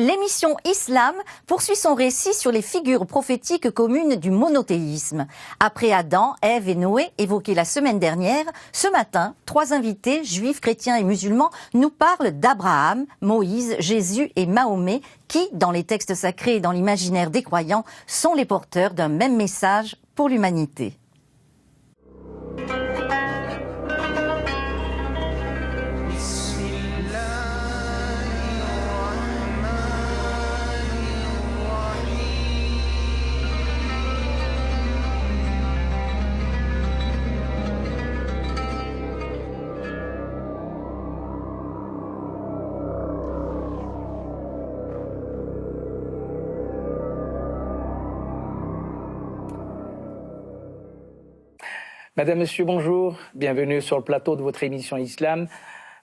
L'émission Islam poursuit son récit sur les figures prophétiques communes du monothéisme. Après Adam, Ève et Noé, évoqués la semaine dernière, ce matin, 3 invités, juifs, chrétiens et musulmans, nous parlent d'Abraham, Moïse, Jésus et Mahomet, qui, dans les textes sacrés et dans l'imaginaire des croyants, sont les porteurs d'un même message pour l'humanité. Madame, Monsieur, bonjour. Bienvenue sur le plateau de votre émission Islam.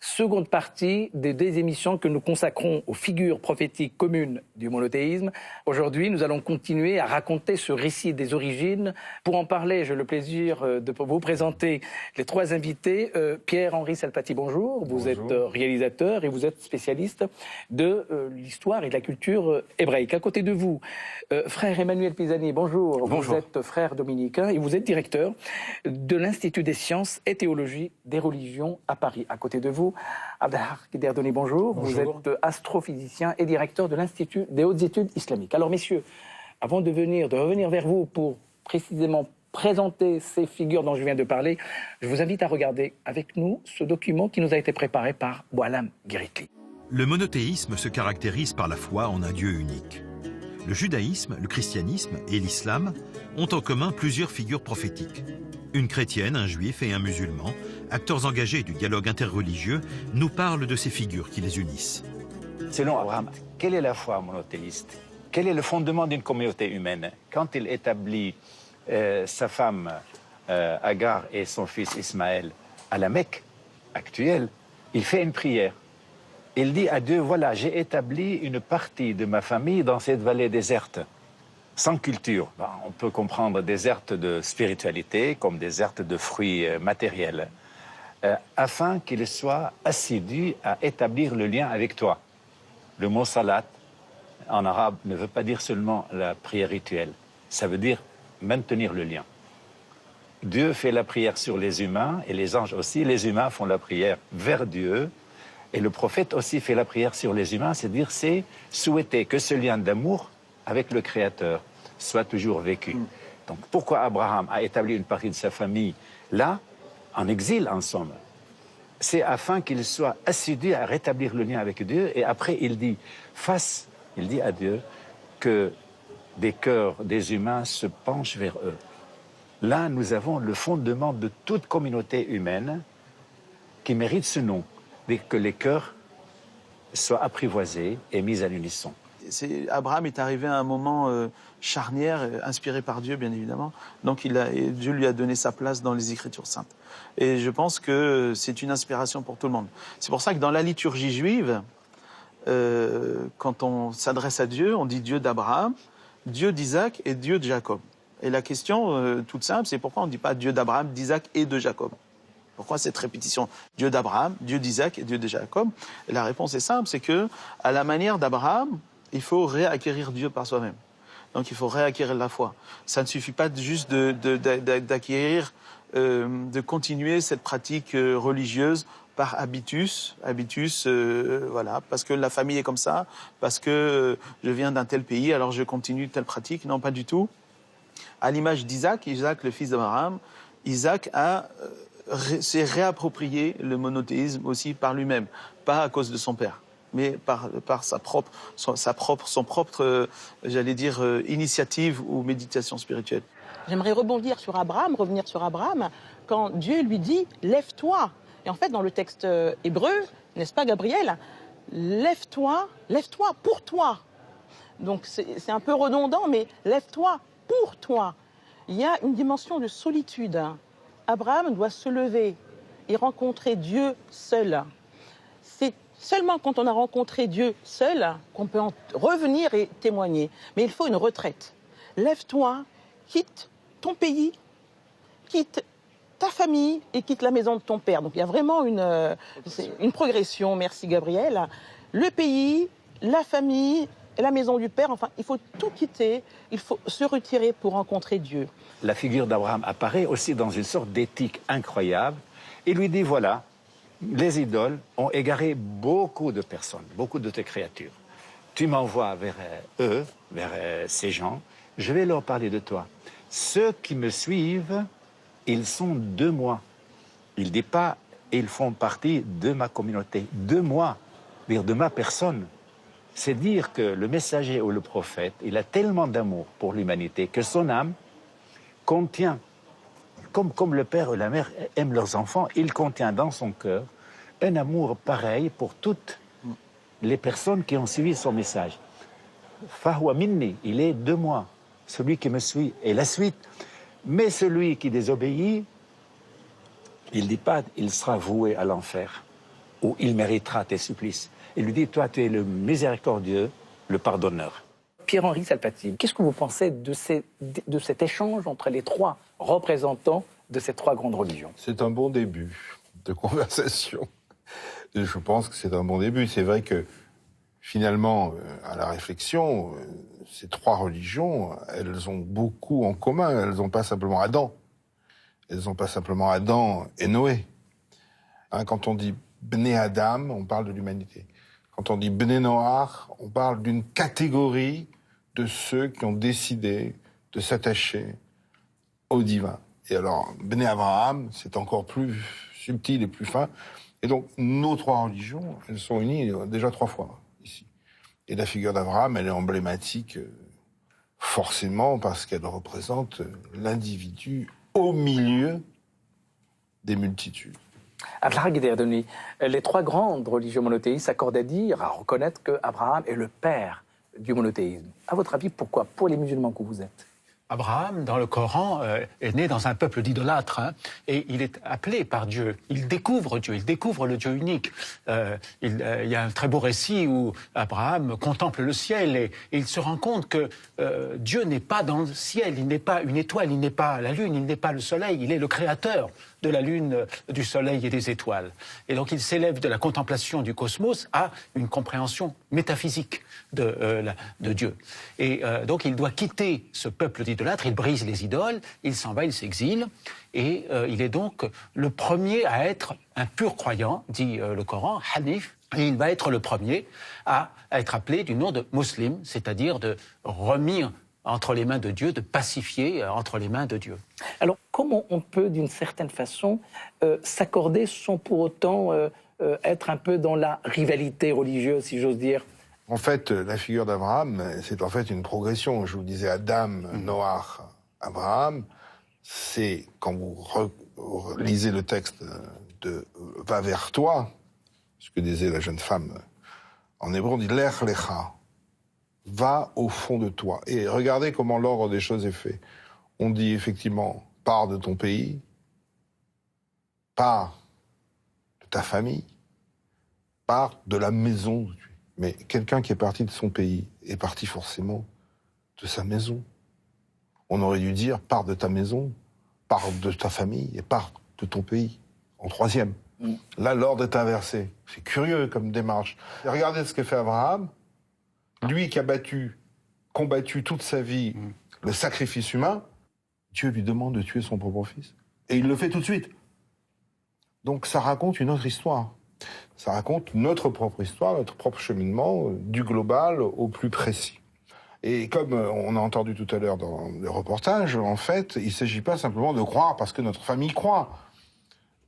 Seconde partie des 2 émissions que nous consacrons aux figures prophétiques communes du monothéisme. Aujourd'hui, nous allons continuer à raconter ce récit des origines. Pour en parler, j'ai le plaisir de vous présenter les 3 invités. Pierre-Henri Salpati, bonjour. Vous êtes réalisateur et vous êtes spécialiste de l'histoire et de la culture hébraïque. À côté de vous, frère Emmanuel Pisani, bonjour. Bonjour. Vous êtes frère dominicain et vous êtes directeur de l'Institut des sciences et théologie des religions à Paris. À côté de vous, Abdelhak Derdoni, bonjour. Vous êtes astrophysicien et directeur de l'Institut des hautes études islamiques. Alors messieurs, avant de revenir vers vous pour précisément présenter ces figures dont je viens de parler, je vous invite à regarder avec nous ce document qui nous a été préparé par Boualam Gueritli. Le monothéisme se caractérise par la foi en un Dieu unique. Le judaïsme, le christianisme et l'islam ont en commun plusieurs figures prophétiques. Une chrétienne, un juif et un musulman, acteurs engagés du dialogue interreligieux, nous parlent de ces figures qui les unissent. Selon Abraham, quelle est la foi monothéiste? Quel est le fondement d'une communauté humaine? Quand il établit sa femme Agar et son fils Ismaël à la Mecque actuelle, il fait une prière. Il dit à Dieu, voilà, j'ai établi une partie de ma famille dans cette vallée déserte, sans culture. Ben, on peut comprendre déserte de spiritualité comme déserte de fruits matériels, afin qu'il soit assidu à établir le lien avec toi. Le mot salat, en arabe, ne veut pas dire seulement la prière rituelle, ça veut dire maintenir le lien. Dieu fait la prière sur les humains et les anges aussi. Les humains font la prière vers Dieu. Et le prophète aussi fait la prière sur les humains, c'est-à-dire c'est souhaiter que ce lien d'amour avec le Créateur soit toujours vécu. Donc pourquoi Abraham a établi une partie de sa famille là, en exil en somme? C'est afin qu'il soit assidu à rétablir le lien avec Dieu. Et après il dit à Dieu que des cœurs des humains se penchent vers eux. Là nous avons le fondement de toute communauté humaine qui mérite ce nom. Que les cœurs soient apprivoisés et mis à l'unisson. Abraham est arrivé à un moment charnière, inspiré par Dieu, bien évidemment. Donc Dieu lui a donné sa place dans les Écritures saintes. Et je pense que c'est une inspiration pour tout le monde. C'est pour ça que dans la liturgie juive, quand on s'adresse à Dieu, on dit Dieu d'Abraham, Dieu d'Isaac et Dieu de Jacob. Et la question toute simple, c'est pourquoi on ne dit pas Dieu d'Abraham, d'Isaac et de Jacob? Pourquoi cette répétition? Dieu d'Abraham, Dieu d'Isaac et Dieu de Jacob. Et la réponse est simple, c'est que à la manière d'Abraham, il faut réacquérir Dieu par soi-même. Donc il faut réacquérir la foi. Ça ne suffit pas juste d'acquérir, de continuer cette pratique religieuse par habitus, voilà, parce que la famille est comme ça, parce que je viens d'un tel pays, alors je continue telle pratique. Non, pas du tout. À l'image d'Isaac, Isaac, le fils d'Abraham, Isaac s'est réapproprié le monothéisme aussi par lui-même, pas à cause de son père, mais par son propre, j'allais dire, initiative ou méditation spirituelle. J'aimerais revenir sur Abraham, quand Dieu lui dit « lève-toi ». Et en fait, dans le texte hébreu, n'est-ce pas Gabriel? Lève-toi pour toi. Donc c'est un peu redondant, mais lève-toi pour toi. Il y a une dimension de solitude. Abraham doit se lever et rencontrer Dieu seul. C'est seulement quand on a rencontré Dieu seul qu'on peut en revenir et témoigner. Mais il faut une retraite. Lève-toi, quitte ton pays, quitte ta famille et quitte la maison de ton père. Donc il y a vraiment une progression, merci Gabriel. Le pays, la famille, la maison du père, enfin, il faut tout quitter, il faut se retirer pour rencontrer Dieu. La figure d'Abraham apparaît aussi dans une sorte d'éthique incroyable. Il lui dit, voilà, les idoles ont égaré beaucoup de personnes, beaucoup de tes créatures. Tu m'envoies vers eux, vers ces gens, je vais leur parler de toi. Ceux qui me suivent, ils sont de moi. Il ne dit pas, ils font partie de ma communauté, de moi, de ma personne. C'est dire que le messager ou le prophète, il a tellement d'amour pour l'humanité que son âme contient, comme le père et la mère aiment leurs enfants, il contient dans son cœur un amour pareil pour toutes les personnes qui ont suivi son message. Fahwa minni, il est de moi, celui qui me suit, et la suite. Mais celui qui désobéit, il ne dit pas il sera voué à l'enfer ou il méritera tes supplices. Il lui dit, toi, tu es le miséricordieux, le pardonneur. Pierre-Henri Salpati, qu'est-ce que vous pensez de cet échange entre les trois représentants de ces trois grandes religions? C'est un bon début de conversation. Je pense que c'est un bon début. C'est vrai que, finalement, à la réflexion, ces trois religions, elles ont beaucoup en commun. Elles n'ont pas simplement Adam. Elles n'ont pas simplement Adam et Noé. Hein, quand on dit Bné Adam, on parle de l'humanité. Quand on dit Bné Noach, on parle d'une catégorie de ceux qui ont décidé de s'attacher au divin. Et alors, Bné Abraham, c'est encore plus subtil et plus fin. Et donc, nos trois religions, elles sont unies déjà 3 fois, ici. Et la figure d'Abraham, elle est emblématique, forcément, parce qu'elle représente l'individu au milieu des multitudes. Abdelhak Guederdoni, les trois grandes religions monothéistes s'accordent à reconnaître qu'Abraham est le père du monothéisme. À votre avis, pourquoi? Pour les musulmans que vous êtes? Abraham, dans le Coran, est né dans un peuple d'idolâtres, hein, et il est appelé par Dieu. Il découvre Dieu, il découvre le Dieu unique. Il y a un très beau récit où Abraham contemple le ciel et il se rend compte que Dieu n'est pas dans le ciel, il n'est pas une étoile, il n'est pas la lune, il n'est pas le soleil, il est le créateur de la lune, du soleil et des étoiles. Et donc il s'élève de la contemplation du cosmos à une compréhension métaphysique de Dieu. Et donc il doit quitter ce peuple d'idolâtres, il brise les idoles, il s'en va, il s'exile, et il est donc le premier à être un pur croyant, dit le Coran, Hanif, et il va être le premier à être appelé du nom de musulman, c'est-à-dire de remis entre les mains de Dieu, de pacifier entre les mains de Dieu. Alors, comment on peut, d'une certaine façon, s'accorder sans pour autant être un peu dans la rivalité religieuse, si j'ose dire? En fait, la figure d'Abraham, c'est en fait une progression. Je vous disais Adam, Noach, Abraham. C'est, quand vous lisez le texte de « Va vers toi », ce que disait la jeune femme en hébreu, on dit « Lech lecha ». Va au fond de toi. Et regardez comment l'ordre des choses est fait. On dit effectivement, pars de ton pays, pars de ta famille, pars de la maison où tu es. Mais quelqu'un qui est parti de son pays est parti forcément de sa maison. On aurait dû dire, pars de ta maison, pars de ta famille et pars de ton pays, en troisième. Là, l'ordre est inversé. C'est curieux comme démarche. Et regardez ce que fait Abraham. Lui qui a combattu toute sa vie le sacrifice humain, Dieu lui demande de tuer son propre fils. Et il le fait tout de suite. Donc ça raconte une autre histoire. Ça raconte notre propre histoire, notre propre cheminement, du global au plus précis. Et comme on a entendu tout à l'heure dans le reportage, en fait, il ne s'agit pas simplement de croire parce que notre famille croit.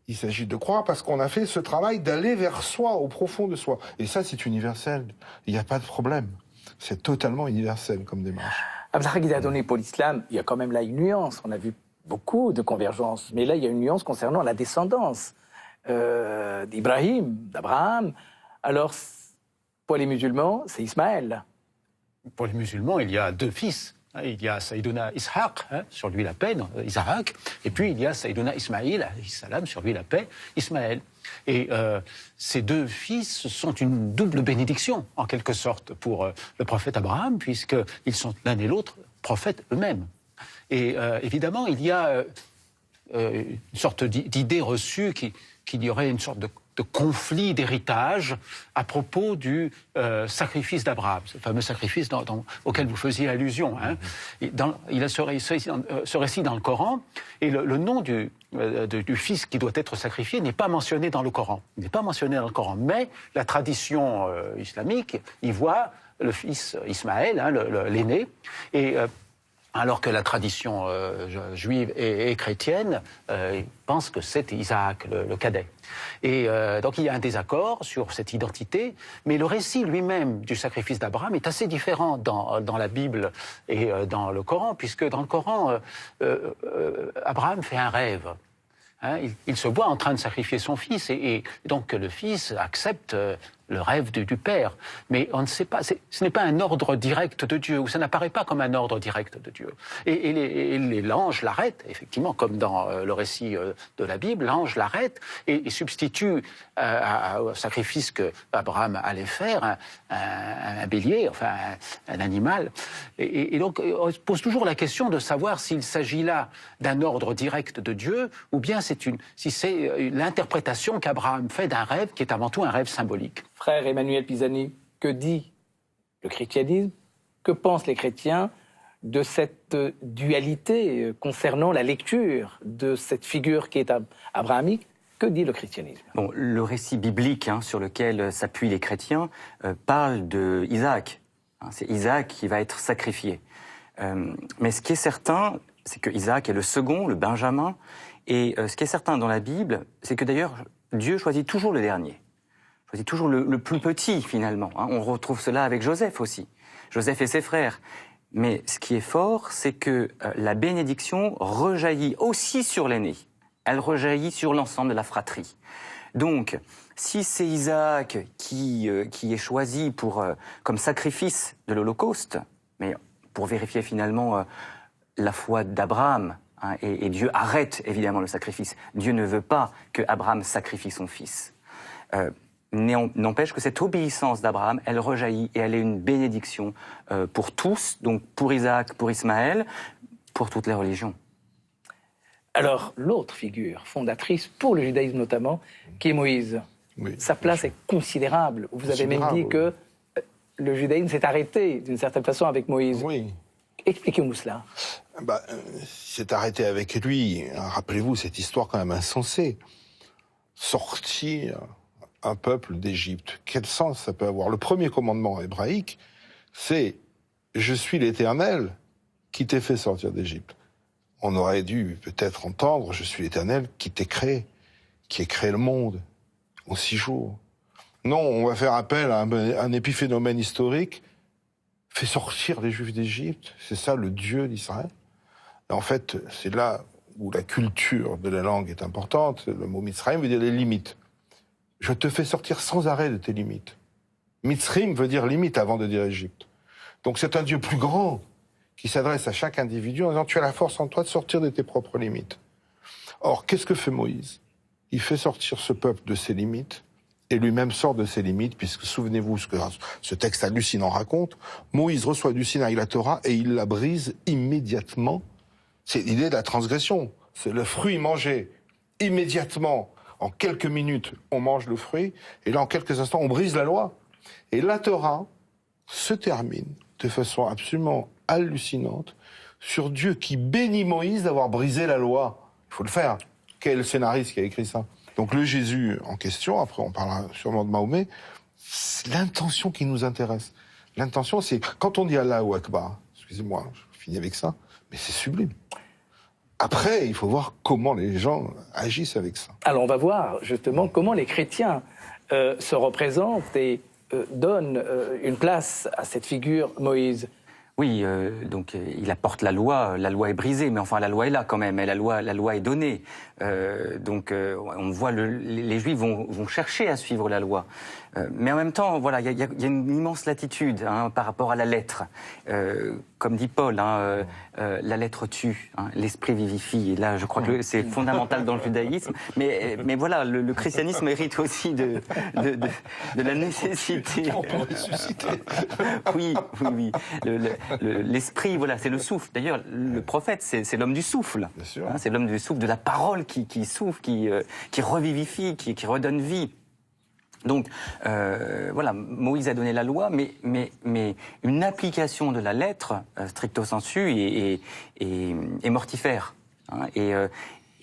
Il s'agit de croire parce qu'on a fait ce travail d'aller vers soi, au profond de soi. Et ça, c'est universel. Il n'y a pas de problème. C'est totalement universel comme démarche. Abdelhak Guederdoni, pour l'islam, il y a quand même là une nuance. On a vu beaucoup de convergences. Mais là, il y a une nuance concernant la descendance d'Ibrahim, d'Abraham. Alors, pour les musulmans, c'est Ismaël. Pour les musulmans, il y a 2 fils. Il y a Saïdouna Ishaq, sur lui la paix, Isaac, et puis il y a Saïdouna Ismaïl, salam, sur lui la paix, Ismaël. Et ces 2 fils sont une double bénédiction, en quelque sorte, pour le prophète Abraham, puisqu'ils sont l'un et l'autre prophètes eux-mêmes. Et évidemment, il y a une sorte d'idée reçue qu'il y aurait une sorte de de conflit d'héritage à propos du sacrifice d'Abraham, ce fameux sacrifice auquel vous faisiez allusion. Hein. Il a ce récit dans le Coran, et le nom du fils qui doit être sacrifié n'est pas mentionné dans le Coran. Il n'est pas mentionné dans le Coran, mais la tradition islamique y voit le fils Ismaël, hein, l'aîné, et alors que la tradition juive et chrétienne pense que c'est Isaac, le cadet. Et donc il y a un désaccord sur cette identité, mais le récit lui-même du sacrifice d'Abraham est assez différent dans la Bible et dans le Coran, puisque dans le Coran, Abraham fait un rêve. Hein, il se voit en train de sacrifier son fils, et donc le fils accepte le rêve du père. Mais on ne sait pas, ce n'est pas un ordre direct de Dieu, ou ça n'apparaît pas comme un ordre direct de Dieu. Et l'ange l'arrête, effectivement, comme dans le récit de la Bible, l'ange l'arrête et substitue au sacrifice que Abraham allait faire un bélier, enfin un animal. Et donc on se pose toujours la question de savoir s'il s'agit là d'un ordre direct de Dieu, ou bien si c'est l'interprétation qu'Abraham fait d'un rêve qui est avant tout un rêve symbolique. Frère Emmanuel Pisani, que dit le christianisme? Que pensent les chrétiens de cette dualité concernant la lecture de cette figure qui est abrahamique? Que dit le christianisme? Bon, le récit biblique sur lequel s'appuient les chrétiens parle d'Isaac. C'est Isaac qui va être sacrifié. Mais ce qui est certain, c'est que Isaac est le second, le Benjamin. Et ce qui est certain dans la Bible, c'est que d'ailleurs, Dieu choisit toujours le dernier. Choisit toujours le plus petit, finalement. On retrouve cela avec Joseph aussi. Joseph et ses frères. Mais ce qui est fort, c'est que la bénédiction rejaillit aussi sur l'aîné. Elle rejaillit sur l'ensemble de la fratrie. Donc, si c'est Isaac qui est choisi comme sacrifice de l'Holocauste, mais pour vérifier finalement la foi d'Abraham, et Dieu arrête évidemment le sacrifice. Dieu ne veut pas que Abraham sacrifie son fils. N'empêche que cette obéissance d'Abraham, elle rejaillit et elle est une bénédiction pour tous, donc pour Isaac, pour Ismaël, pour toutes les religions. Alors, l'autre figure fondatrice, pour le judaïsme notamment, qui est Moïse. Oui, sa place est considérable. Vous avez même dit que le judaïsme s'est arrêté d'une certaine façon avec Moïse. Oui. Expliquez-nous cela. C'est arrêté avec lui. Rappelez-vous cette histoire quand même insensée. Sortir un peuple d'Égypte. Quel sens ça peut avoir? Le premier commandement hébraïque, c'est « Je suis l'Éternel qui t'ai fait sortir d'Égypte ». On aurait dû peut-être entendre « Je suis l'Éternel qui t'ai créé, qui ai créé le monde en 6 jours ». Non, on va faire appel à un épiphénomène historique, fait sortir les Juifs d'Égypte. C'est ça le Dieu d'Israël. Et en fait, c'est là où la culture de la langue est importante. Le mot Mitzrayim veut dire les limites. Je te fais sortir sans arrêt de tes limites. Mitzrim veut dire limite avant de dire Égypte. Donc c'est un Dieu plus grand qui s'adresse à chaque individu en disant tu as la force en toi de sortir de tes propres limites. Or, qu'est-ce que fait Moïse? Il fait sortir ce peuple de ses limites et lui-même sort de ses limites, puisque souvenez-vous ce que ce texte hallucinant raconte. Moïse reçoit du Sinaï la Torah et il la brise immédiatement. C'est l'idée de la transgression. C'est le fruit mangé immédiatement. En quelques minutes, on mange le fruit, et là, en quelques instants, on brise la loi. Et la Torah se termine de façon absolument hallucinante sur Dieu qui bénit Moïse d'avoir brisé la loi. Il faut le faire. Quel scénariste qui a écrit ça? Donc le Jésus en question, après on parlera sûrement de Mahomet, c'est l'intention qui nous intéresse. L'intention, c'est, quand on dit Allahu Akbar, excusez-moi, je finis avec ça, mais c'est sublime. Après, il faut voir comment les gens agissent avec ça. Alors on va voir justement comment les chrétiens se représentent et donnent une place à cette figure Moïse. Oui, donc il apporte la loi est brisée, mais enfin la loi est là quand même, et la loi est donnée. Donc on voit les Juifs vont chercher à suivre la loi. Mais en même temps, voilà, il y a une immense latitude par rapport à la lettre. Comme dit Paul, la lettre tue, l'esprit vivifie. Et là, je crois que c'est fondamental dans le judaïsme. Mais voilà, le christianisme hérite aussi de la nécessité. On peut ressusciter. Oui. L'esprit, voilà, c'est le souffle. D'ailleurs, le prophète, c'est l'homme du souffle. Bien sûr. C'est l'homme du souffle, de la parole qui souffle, qui revivifie, qui redonne vie. Donc, voilà, Moïse a donné la loi, mais une application de la lettre, stricto sensu, est mortifère. Hein,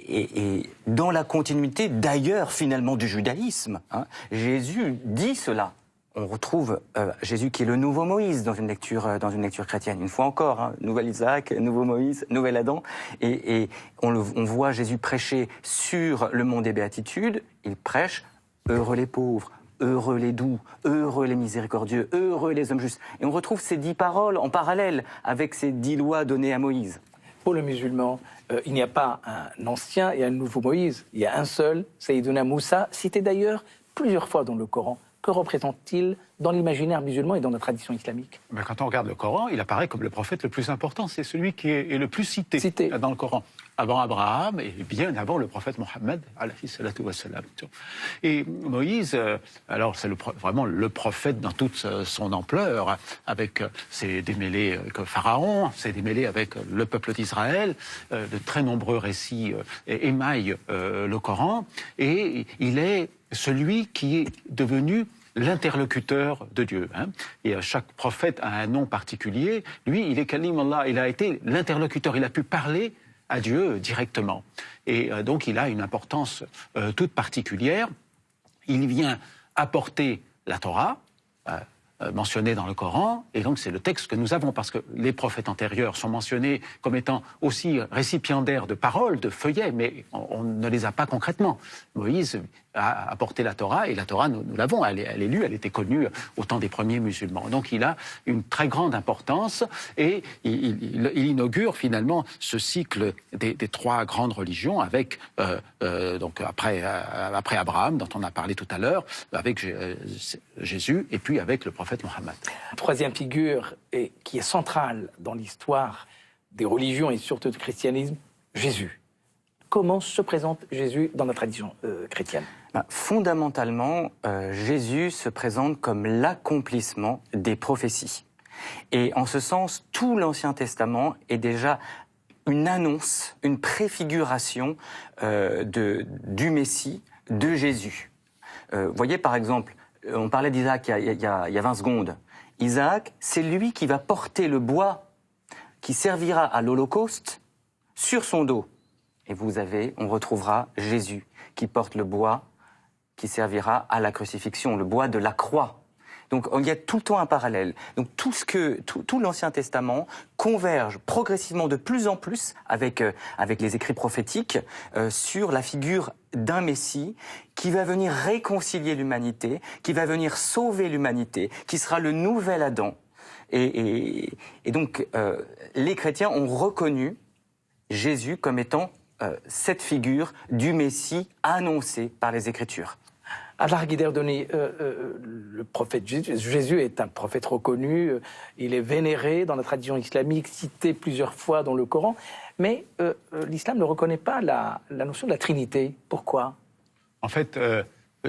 et dans la continuité, d'ailleurs, finalement, du judaïsme, hein, Jésus dit cela. On retrouve Jésus qui est le nouveau Moïse dans une lecture chrétienne. Une fois encore, hein, nouvel Isaac, nouveau Moïse, nouvel Adam. Et on voit Jésus prêcher sur le mont des béatitudes. Il prêche « Heureux les pauvres ». Heureux les doux, heureux les miséricordieux, heureux les hommes justes. Et on retrouve ces 10 paroles en parallèle avec ces 10 lois données à Moïse. Pour le musulman, il n'y a pas un ancien et un nouveau Moïse. Il y a un seul, Sayyiduna Moussa, cité d'ailleurs plusieurs fois dans le Coran. Que représente-t-il dans l'imaginaire musulman et dans la tradition islamique? Quand on regarde le Coran, il apparaît comme le prophète le plus important. C'est celui qui est le plus cité dans le Coran. Avant Abraham et bien avant le prophète Mohammed, alayhi salatu wassalam. Et Moïse, alors c'est vraiment le prophète dans toute son ampleur, avec ses démêlés avec Pharaon, ses démêlés avec le peuple d'Israël, de très nombreux récits émaillent le Coran, et il est celui qui est devenu l'interlocuteur de Dieu. Hein. Et chaque prophète a un nom particulier. Lui, il est Kalim Allah, il a été l'interlocuteur, il a pu parler à Dieu directement. Et donc il a une importance toute particulière. Il vient apporter la Torah, mentionnée dans le Coran, et donc c'est le texte que nous avons, parce que les prophètes antérieurs sont mentionnés comme étant aussi récipiendaires de paroles, de feuillets, mais on ne les a pas concrètement. Moïse a apporté la Torah, et la Torah, nous l'avons, elle est lue, elle était connue au temps des premiers musulmans. Donc il a une très grande importance, et il inaugure finalement ce cycle des 3 grandes religions, avec, donc après Abraham, dont on a parlé tout à l'heure, avec Jésus, et puis avec le prophète Mohammed. Troisième figure qui est centrale dans l'histoire des religions et surtout du christianisme, Jésus. Comment se présente Jésus dans la tradition chrétienne? Fondamentalement, Jésus se présente comme l'accomplissement des prophéties. Et en ce sens, tout l'Ancien Testament est déjà une annonce, une préfiguration du Messie, de Jésus. Voyez par exemple, on parlait d'Isaac il y a 20 secondes. Isaac, c'est lui qui va porter le bois qui servira à l'Holocauste sur son dos. Et on retrouvera Jésus qui porte le bois qui servira à la crucifixion, le bois de la croix. Donc il y a tout le temps un parallèle. Donc tout l'Ancien Testament converge progressivement de plus en plus avec les écrits prophétiques sur la figure d'un Messie qui va venir réconcilier l'humanité, qui va venir sauver l'humanité, qui sera le nouvel Adam. Et donc les chrétiens ont reconnu Jésus comme étant cette figure du Messie annoncée par les Écritures. Allah Guiderdoni, le prophète Jésus est un prophète reconnu, il est vénéré dans la tradition islamique, cité plusieurs fois dans le Coran, mais l'islam ne reconnaît pas la notion de la Trinité. Pourquoi? En fait,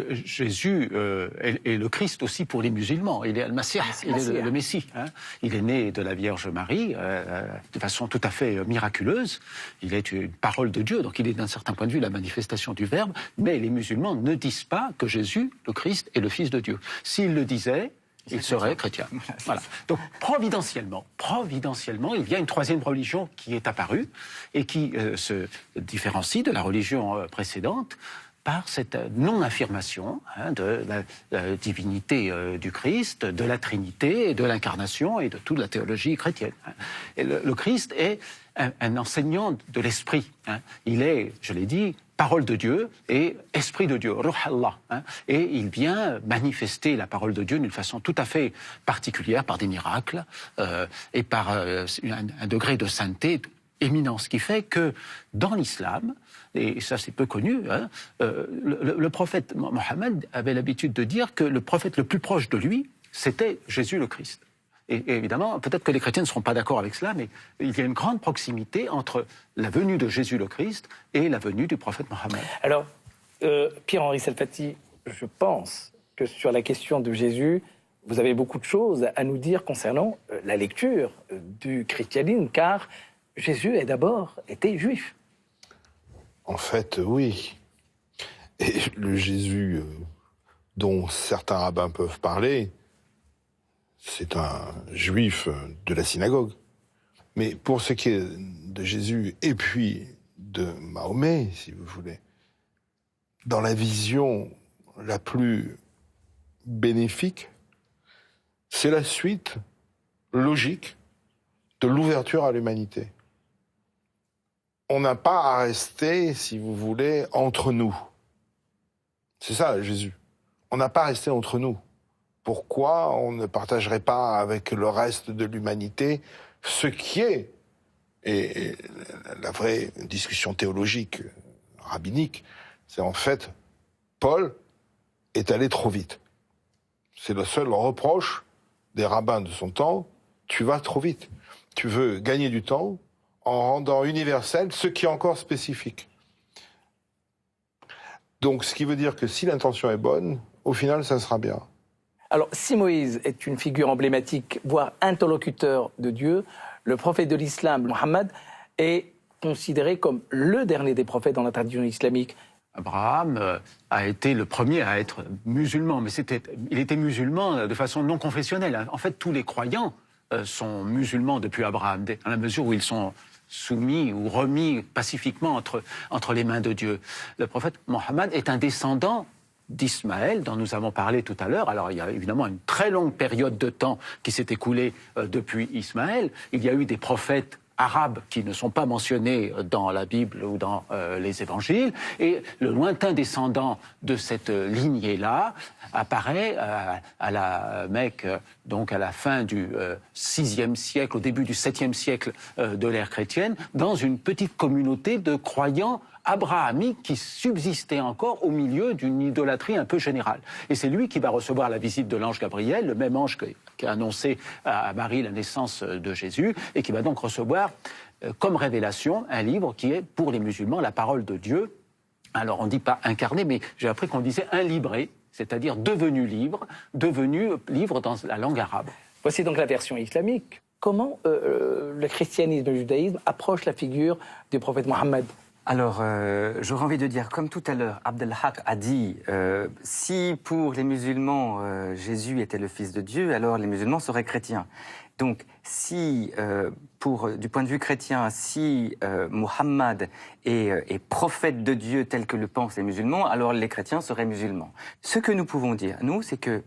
Jésus est le Christ aussi pour les musulmans. Il est Al-Masih, il est le Messie. Hein. Il est né de la Vierge Marie de façon tout à fait miraculeuse. Il est une parole de Dieu, donc il est d'un certain point de vue la manifestation du Verbe. Mais les musulmans ne disent pas que Jésus, le Christ, est le Fils de Dieu. S'ils le disaient, ils seraient chrétiens. Voilà. Donc providentiellement, il y a une 3e religion qui est apparue et qui se différencie de la religion précédente par cette non-affirmation de la divinité du Christ, de la Trinité, de l'incarnation et de toute la théologie chrétienne. Et le Christ est un enseignant de l'Esprit. Il est, je l'ai dit, parole de Dieu et esprit de Dieu, Ruh Allah. Et il vient manifester la parole de Dieu d'une façon tout à fait particulière, par des miracles et par un degré de sainteté éminent. Ce qui fait que dans l'islam, et ça c'est peu connu, le prophète Mohammed avait l'habitude de dire que le prophète le plus proche de lui, c'était Jésus le Christ. Et évidemment, peut-être que les chrétiens ne seront pas d'accord avec cela, mais il y a une grande proximité entre la venue de Jésus le Christ et la venue du prophète Mohammed. Alors, Pierre-Henri Salfati, je pense que sur la question de Jésus, vous avez beaucoup de choses à nous dire concernant la lecture du christianisme, car Jésus a d'abord été juif. En fait, oui. Et le Jésus dont certains rabbins peuvent parler, c'est un juif de la synagogue. Mais pour ce qui est de Jésus et puis de Mahomet, si vous voulez, dans la vision la plus bénéfique, c'est la suite logique de l'ouverture à l'humanité. On n'a pas à rester, si vous voulez, entre nous. C'est ça, Jésus. On n'a pas à rester entre nous. Pourquoi on ne partagerait pas avec le reste de l'humanité ce qui est, et la vraie discussion théologique, rabbinique, c'est en fait, Paul est allé trop vite. C'est le seul reproche des rabbins de son temps, tu vas trop vite. Tu veux gagner du temps en rendant universel ce qui est encore spécifique. Donc, ce qui veut dire que si l'intention est bonne, au final, ça sera bien. Alors, si Moïse est une figure emblématique, voire interlocuteur de Dieu, le prophète de l'islam, Mohammed, est considéré comme le dernier des prophètes dans la tradition islamique. Abraham a été le premier à être musulman, mais il était musulman de façon non confessionnelle. En fait, tous les croyants sont musulmans depuis Abraham, dans la mesure où ils sont soumis ou remis pacifiquement entre les mains de Dieu. Le prophète Mohammed est un descendant d'Ismaël, dont nous avons parlé tout à l'heure. Alors, il y a évidemment une très longue période de temps qui s'est écoulée depuis Ismaël. Il y a eu des prophètes arabes qui ne sont pas mentionnés dans la Bible ou dans les évangiles. Et le lointain descendant de cette lignée-là apparaît à la Mecque, donc à la fin du VIe siècle, au début du VIIe siècle de l'ère chrétienne, dans une petite communauté de croyants abrahamique qui subsistait encore au milieu d'une idolâtrie un peu générale. Et c'est lui qui va recevoir la visite de l'ange Gabriel, le même ange qui a annoncé à Marie la naissance de Jésus, et qui va donc recevoir comme révélation un livre qui est, pour les musulmans, la parole de Dieu. Alors on ne dit pas incarné, mais j'ai appris qu'on disait inlibré, c'est-à-dire devenu livre dans la langue arabe. Voici donc la version islamique. Comment le christianisme et le judaïsme approchent la figure du prophète Mohammed ? Alors, j'aurais envie de dire, comme tout à l'heure, Abdelhak a dit, si pour les musulmans, Jésus était le Fils de Dieu, alors les musulmans seraient chrétiens. Donc, si, du point de vue chrétien, si Muhammad est prophète de Dieu tel que le pensent les musulmans, alors les chrétiens seraient musulmans. Ce que nous pouvons dire, nous, c'est que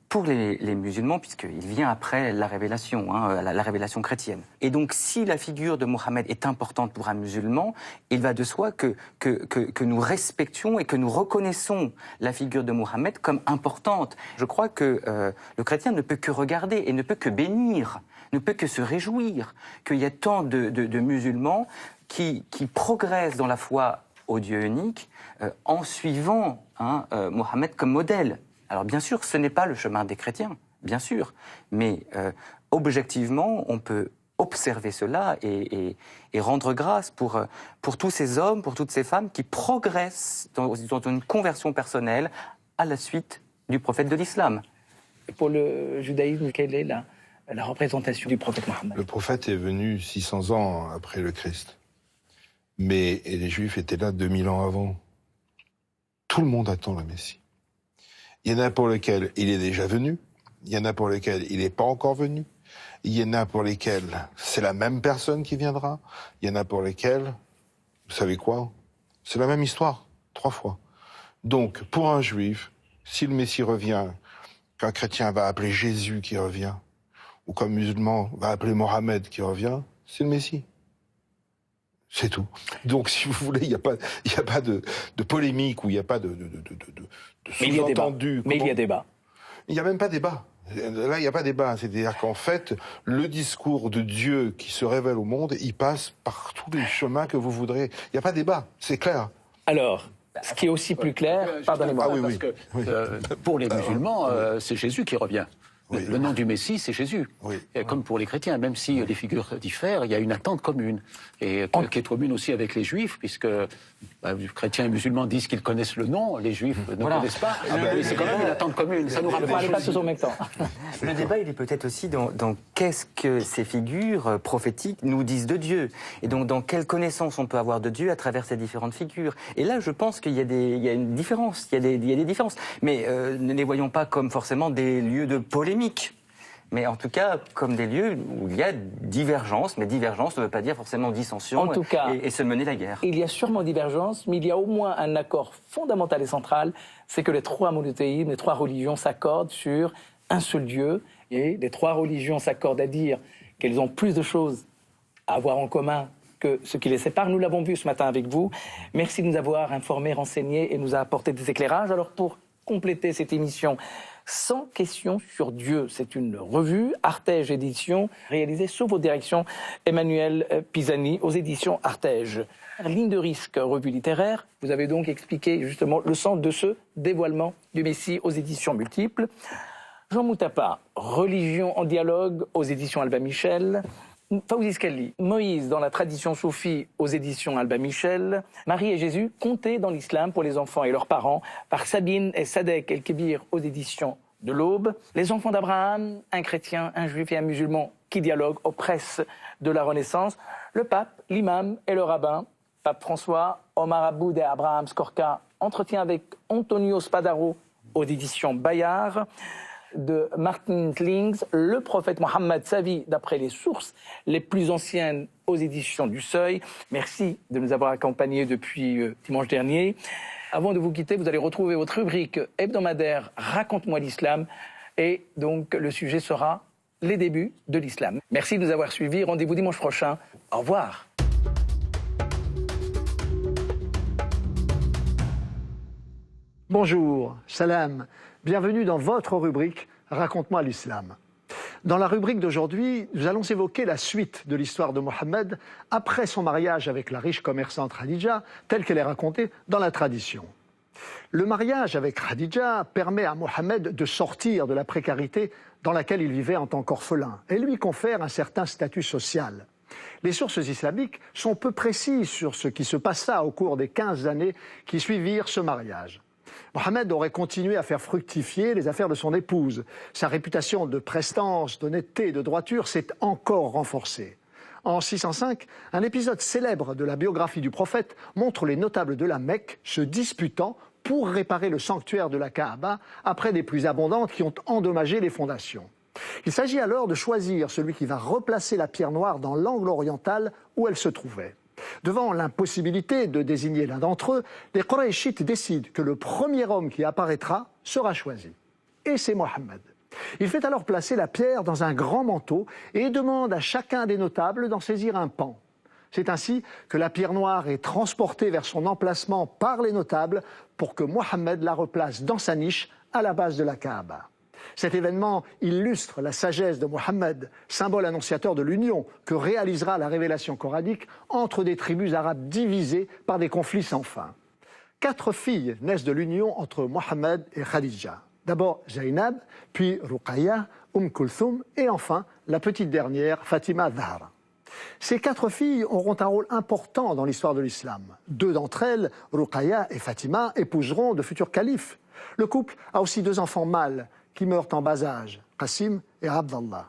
pour les musulmans, puisqu'il vient après la révélation, la révélation chrétienne, et donc si la figure de Mohammed est importante pour un musulman, il va de soi que nous respections et que nous reconnaissons la figure de Mohammed comme importante. Je crois que le chrétien ne peut que regarder et ne peut que bénir, ne peut que se réjouir qu'il y ait tant de musulmans qui progressent dans la foi au Dieu unique en suivant Mohammed comme modèle. Alors bien sûr, ce n'est pas le chemin des chrétiens, bien sûr, mais objectivement, on peut observer cela et rendre grâce pour tous ces hommes, pour toutes ces femmes qui progressent dans une conversion personnelle à la suite du prophète de l'islam. Pour le judaïsme, quelle est la représentation du prophète Mohammed ? Le prophète est venu 600 ans après le Christ. Mais les Juifs étaient là 2000 ans avant. Tout le monde attend le Messie. Il y en a pour lesquels il est déjà venu. Il y en a pour lesquels il n'est pas encore venu. Il y en a pour lesquels c'est la même personne qui viendra. Il y en a pour lesquels, vous savez quoi ? C'est la même histoire, 3 fois. Donc, pour un Juif, si le Messie revient, qu'un chrétien va appeler Jésus qui revient, ou qu'un musulman va appeler Mohammed qui revient, c'est le Messie. C'est tout. Donc, si vous voulez, il n'y a pas de polémique ou il n'y a pas de sous-entendu. Mais il y a débat. Il n'y a même pas débat. Là, il n'y a pas débat. C'est-à-dire qu'en fait, le discours de Dieu qui se révèle au monde, il passe par tous les chemins que vous voudrez. Il n'y a pas débat, c'est clair. Alors, ce qui est aussi plus clair, pardonnez-moi. Parce que pour les musulmans, c'est Jésus qui revient. Le nom du Messie, c'est Jésus. Oui. Et comme pour les chrétiens, même si les figures diffèrent, il y a une attente commune. Et qui est commune aussi avec les juifs, puisque les chrétiens et musulmans disent qu'ils connaissent le nom, les juifs ne connaissent pas. Mais c'est quand même une attente commune. Ça nous rapproche pas tous en même temps. Le débat, il est peut-être aussi dans qu'est-ce que ces figures prophétiques nous disent de Dieu. Et donc, dans quelle connaissance on peut avoir de Dieu à travers ces différentes figures. Et là, je pense qu'il y a une différence. Il y a des différences. Mais ne les voyons pas comme forcément des lieux de polémique. Mais en tout cas, comme des lieux où il y a divergence, mais divergence ne veut pas dire forcément dissension en tout cas, et se mener la guerre. Il y a sûrement divergence, mais il y a au moins un accord fondamental et central, c'est que les trois monothéismes, les trois religions s'accordent sur un seul Dieu, et les trois religions s'accordent à dire qu'elles ont plus de choses à avoir en commun que ce qui les sépare. Nous l'avons vu ce matin avec vous. Merci de nous avoir informés, renseignés et nous a apporté des éclairages. Alors pour compléter cette émission, 100 questions sur Dieu. C'est une revue, Artege Éditions, réalisée sous votre direction, Emmanuel Pisani, aux éditions Artege. Ligne de risque, revue littéraire. Vous avez donc expliqué justement le sens de ce dévoilement du Messie aux éditions multiples. Jean Moutapa, Religion en dialogue, aux éditions Albin Michel. Fawzi Skelli, Moïse dans la tradition soufie aux éditions Albin Michel. Marie et Jésus, contés dans l'islam pour les enfants et leurs parents, par Sabine et Sadek El-Kébir aux éditions de l'Aube. Les enfants d'Abraham, un chrétien, un juif et un musulman qui dialoguent aux presses de la Renaissance. Le pape, l'imam et le rabbin, pape François, Omar Aboud et Abraham Skorka, entretien avec Antonio Spadaro aux éditions Bayard. De Martin Slings, le prophète Mohammed, sa vie d'après les sources les plus anciennes aux éditions du Seuil. Merci de nous avoir accompagnés depuis dimanche dernier. Avant de vous quitter, vous allez retrouver votre rubrique hebdomadaire « Raconte-moi l'islam » et donc le sujet sera les débuts de l'islam. Merci de nous avoir suivis. Rendez-vous dimanche prochain. Au revoir. Bonjour, salam. Bienvenue dans votre rubrique « Raconte-moi l'islam ». Dans la rubrique d'aujourd'hui, nous allons évoquer la suite de l'histoire de Mohammed après son mariage avec la riche commerçante Khadija, telle qu'elle est racontée dans la tradition. Le mariage avec Khadija permet à Mohammed de sortir de la précarité dans laquelle il vivait en tant qu'orphelin et lui confère un certain statut social. Les sources islamiques sont peu précises sur ce qui se passa au cours des 15 années qui suivirent ce mariage. Mohammed aurait continué à faire fructifier les affaires de son épouse. Sa réputation de prestance, d'honnêteté et de droiture s'est encore renforcée. En 605, un épisode célèbre de la biographie du prophète montre les notables de la Mecque se disputant pour réparer le sanctuaire de la Kaaba après des pluies abondantes qui ont endommagé les fondations. Il s'agit alors de choisir celui qui va replacer la pierre noire dans l'angle oriental où elle se trouvait. Devant l'impossibilité de désigner l'un d'entre eux, les Qurayshites décident que le premier homme qui apparaîtra sera choisi. Et c'est Mohammed. Il fait alors placer la pierre dans un grand manteau et demande à chacun des notables d'en saisir un pan. C'est ainsi que la pierre noire est transportée vers son emplacement par les notables pour que Mohammed la replace dans sa niche à la base de la Kaaba. Cet événement illustre la sagesse de Mohammed, symbole annonciateur de l'union que réalisera la révélation coranique entre des tribus arabes divisées par des conflits sans fin. 4 filles naissent de l'union entre Mohammed et Khadija. D'abord Zainab, puis Ruqayya, Kulthum et enfin la petite dernière, Fatima Zahra. Ces 4 filles auront un rôle important dans l'histoire de l'islam. 2 d'entre elles, Ruqayya et Fatima, épouseront de futurs califes. Le couple a aussi 2 enfants mâles qui meurent en bas âge, Qasim et Abdallah.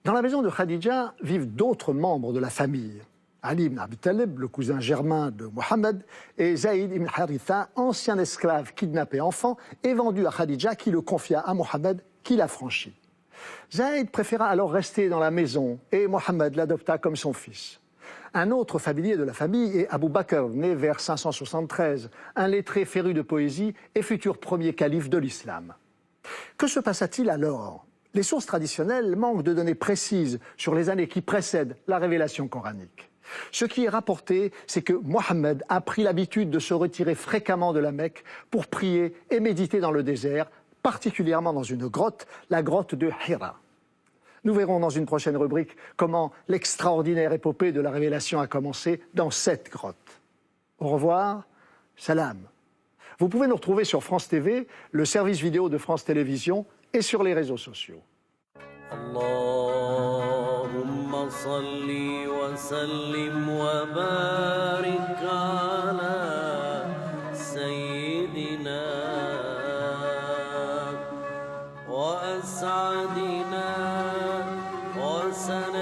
Dans la maison de Khadija vivent d'autres membres de la famille. Ali ibn Abi Talib, le cousin germain de Mohammed, et Zaïd ibn Haritha, ancien esclave kidnappé enfant et vendu à Khadija qui le confia à Mohammed qui l'affranchit. Zaïd préféra alors rester dans la maison et Mohammed l'adopta comme son fils. Un autre familier de la famille est Abu Bakr, né vers 573, un lettré féru de poésie et futur premier calife de l'islam. Que se passa-t-il alors? Les sources traditionnelles manquent de données précises sur les années qui précèdent la révélation coranique. Ce qui est rapporté, c'est que Mohammed a pris l'habitude de se retirer fréquemment de la Mecque pour prier et méditer dans le désert, particulièrement dans une grotte, la grotte de Hira. Nous verrons dans une prochaine rubrique comment l'extraordinaire épopée de la révélation a commencé dans cette grotte. Au revoir, salam. Vous pouvez nous retrouver sur France TV, le service vidéo de France Télévisions et sur les réseaux sociaux. اللهم صل وسلم وبارك على سيدنا وأسعدنا وسندنا